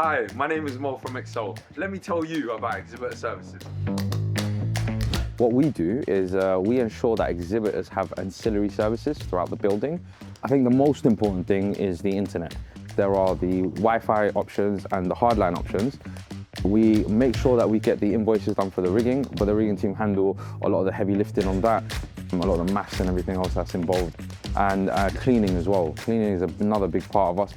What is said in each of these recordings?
Hi, my name is Mo from Excel. Let me tell you about exhibitor services. What we do is we ensure that exhibitors have ancillary services throughout the building. I think the most important thing is the internet. There are the Wi-Fi options and the hardline options. We make sure that we get the invoices done for the rigging, but the rigging team handle a lot of the heavy lifting on that, a lot of the maths and everything else that's involved, and cleaning as well. Cleaning is another big part of us.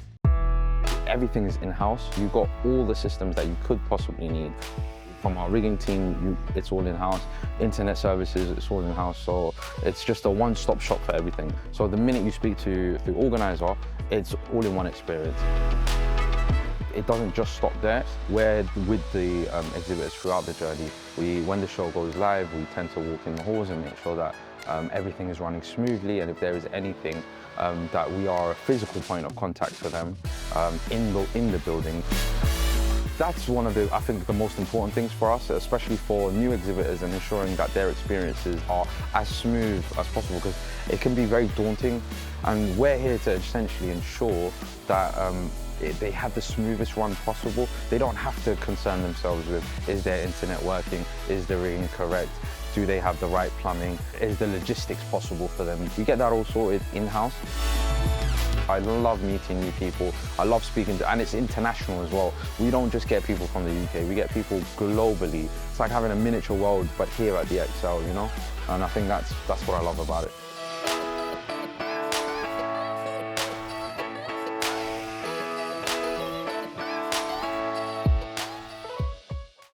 Everything is in-house. You've got all the systems that you could possibly need. From our rigging team, it's all in-house. Internet services, it's all in-house. So it's just a one-stop shop for everything. So the minute you speak to the organizer, it's all in one experience. It doesn't just stop there. We're with the exhibitors throughout the journey. When the show goes live, we tend to walk in the halls and make sure that everything is running smoothly, and if there is anything, that we are a physical point of contact for them in the building. That's one of I think, the most important things for us, especially for new exhibitors, and ensuring that their experiences are as smooth as possible, because it can be very daunting, and we're here to essentially ensure that they have the smoothest run possible. They don't have to concern themselves with, is their internet working? Is the rigging correct? Do they have the right plumbing? Is the logistics possible for them? We get that all sorted in-house. I love meeting new people. I love speaking to, and it's international as well. We don't just get people from the UK, we get people globally. It's like having a miniature world, but here at the Excel, you know? And I think that's what I love about it.